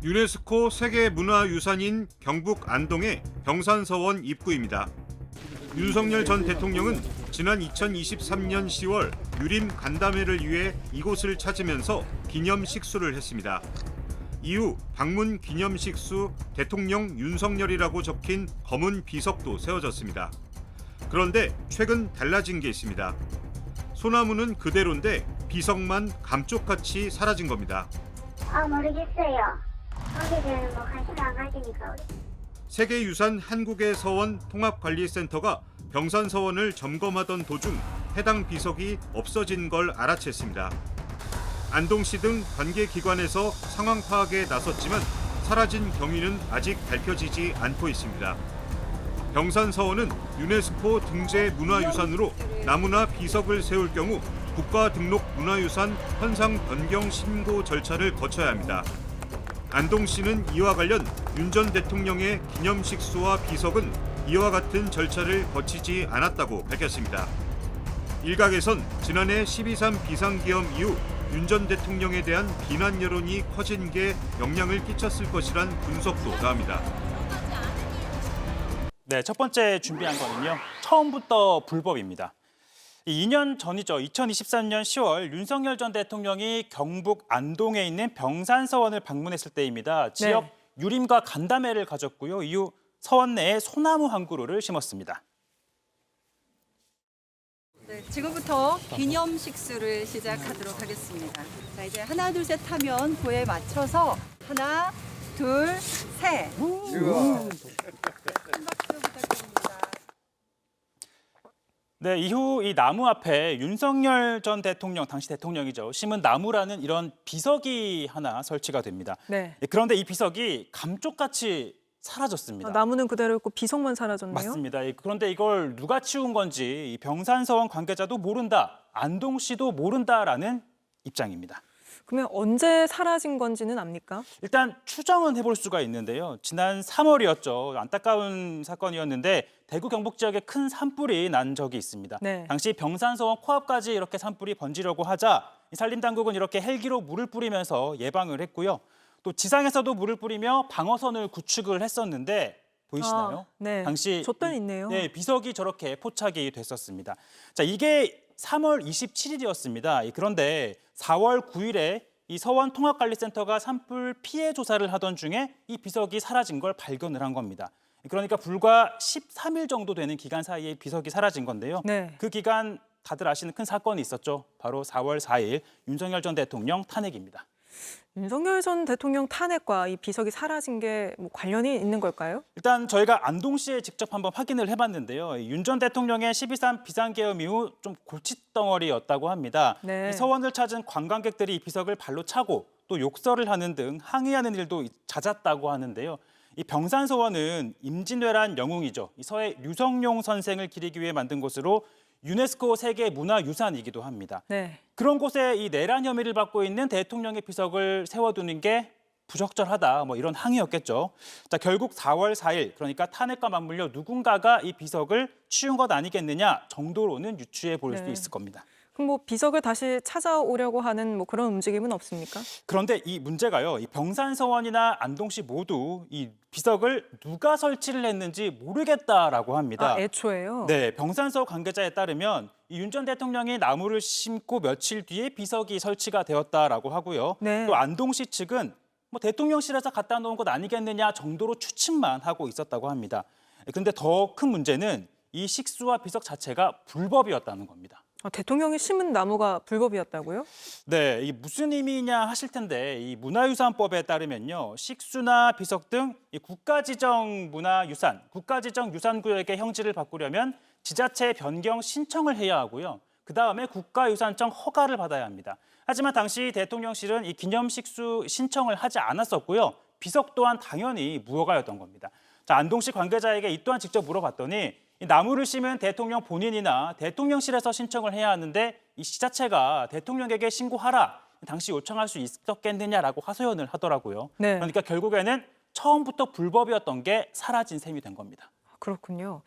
유네스코 세계문화유산인 경북 안동의 병산서원 입구입니다. 윤석열 전 대통령은 지난 2023년 10월 유림 간담회를 위해 이곳을 찾으면서 기념식수를 했습니다. 이후 방문 기념식수 대통령 윤석열이라고 적힌 검은 비석도 세워졌습니다. 그런데 최근 달라진 게 있습니다. 소나무는 그대로인데 비석만 감쪽같이 사라진 겁니다. 모르겠어요. 거기에 대해서 뭐 관심을 안 가지니까. 세계유산 한국의 서원 통합관리센터가 병산서원을 점검하던 도중 해당 비석이 없어진 걸 알아챘습니다. 안동시 등 관계기관에서 상황 파악에 나섰지만 사라진 경위는 아직 밝혀지지 않고 있습니다. 병산서원은 유네스코 등재 문화유산으로 나무나 비석을 세울 경우 국가등록문화유산 현상 변경 신고 절차를 거쳐야 합니다. 안동시는 이와 관련 윤 전 대통령의 기념식수와 비석은 이와 같은 절차를 거치지 않았다고 밝혔습니다. 일각에선 지난해 12.3 비상기염 이후 윤 전 대통령에 대한 비난 여론이 커진 게 영향을 끼쳤을 것이란 분석도 나옵니다. 네, 첫 번째 준비한 거는요. 처음부터 불법입니다. 2년 전이죠. 2023년 10월 윤석열 전 대통령이 경북 안동에 있는 병산서원을 방문했을 때입니다. 지역 유림과 간담회를 가졌고요. 이후 서원 내에 소나무 한 그루를 심었습니다. 네, 지금부터 기념식수를 시작하도록 하겠습니다. 자, 이제 하나, 둘, 셋 하면 그에 맞춰서 하나, 둘, 셋. 큰 박수 부탁드립니다. 네, 이후 이 나무 앞에 윤석열 전 대통령, 당시 대통령이죠. 심은 나무라는 이런 비석이 하나 설치가 됩니다. 네. 그런데 이 비석이 감쪽같이 사라졌습니다. 나무는 그대로 있고 비석만 사라졌네요. 맞습니다. 그런데 이걸 누가 치운 건지 이 병산서원 관계자도 모른다, 안동시도 모른다라는 입장입니다. 그러면 언제 사라진 건지는 압니까? 일단 추정은 해볼 수가 있는데요. 지난 3월이었죠. 안타까운 사건이었는데 대구 경북 지역에 큰 산불이 난 적이 있습니다. 네. 당시 병산서원 코앞까지 이렇게 산불이 번지려고 하자 산림당국은 이렇게 헬기로 물을 뿌리면서 예방을 했고요. 또 지상에서도 물을 뿌리며 방어선을 구축을 했었는데 보이시나요? 네. 당시 돛단이 있네요. 네, 비석이 저렇게 포착이 됐었습니다. 자, 이게 3월 27일이었습니다. 그런데 4월 9일에 이 서원 통합관리센터가 산불 피해 조사를 하던 중에 이 비석이 사라진 걸 발견을 한 겁니다. 그러니까 불과 13일 정도 되는 기간 사이에 비석이 사라진 건데요. 네. 그 기간 다들 아시는 큰 사건이 있었죠. 바로 4월 4일 윤석열 전 대통령 탄핵입니다. 윤석열 전 대통령 탄핵과 이 비석이 사라진 게 뭐 관련이 있는 걸까요? 일단 저희가 안동시에 직접 한번 확인을 해봤는데요. 윤 전 대통령의 12.3 비상계엄 이후 좀 골칫덩어리였다고 합니다. 네. 이 서원을 찾은 관광객들이 이 비석을 발로 차고 또 욕설을 하는 등 항의하는 일도 잦았다고 하는데요. 이 병산서원은 임진왜란 영웅이죠. 이 서해 류성룡 선생을 기리기 위해 만든 곳으로 유네스코 세계문화유산이기도 합니다. 네. 그런 곳에 이 내란 혐의를 받고 있는 대통령의 비석을 세워두는 게 부적절하다, 뭐 이런 항의였겠죠. 자, 결국 4월 4일, 그러니까 탄핵과 맞물려 누군가가 이 비석을 치운 것 아니겠느냐 정도로는 유추해 볼 수 네. 있을 겁니다. 그럼 뭐 비석을 다시 찾아오려고 하는 뭐 그런 움직임은 없습니까? 그런데 이 문제가요, 이 병산서원이나 안동시 모두 이 비석을 누가 설치를 했는지 모르겠다라고 합니다. 애초에요? 네, 병산서 관계자에 따르면 윤 전 대통령이 나무를 심고 며칠 뒤에 비석이 설치가 되었다라고 하고요. 네. 또 안동시 측은 뭐 대통령실에서 갖다 놓은 것 아니겠느냐 정도로 추측만 하고 있었다고 합니다. 그런데 더 큰 문제는 이 식수와 비석 자체가 불법이었다는 겁니다. 대통령이 심은 나무가 불법이었다고요? 네, 이 무슨 의미냐 하실 텐데 이 문화유산법에 따르면요, 식수나 비석 등 이 국가지정 문화유산, 국가지정 유산구역의 형질을 바꾸려면 지자체 변경 신청을 해야 하고요. 그 다음에 국가유산청 허가를 받아야 합니다. 하지만 당시 대통령실은 이 기념식수 신청을 하지 않았었고요. 비석 또한 당연히 무허가였던 겁니다. 자, 안동시 관계자에게 이 또한 직접 물어봤더니 이 나무를 심은 대통령 본인이나 대통령실에서 신청을 해야 하는데 이 지자체가 대통령에게 신고하라 당시 요청할 수 있었겠느냐라고 하소연을 하더라고요. 네. 그러니까 결국에는 처음부터 불법이었던 게 사라진 셈이 된 겁니다. 그렇군요.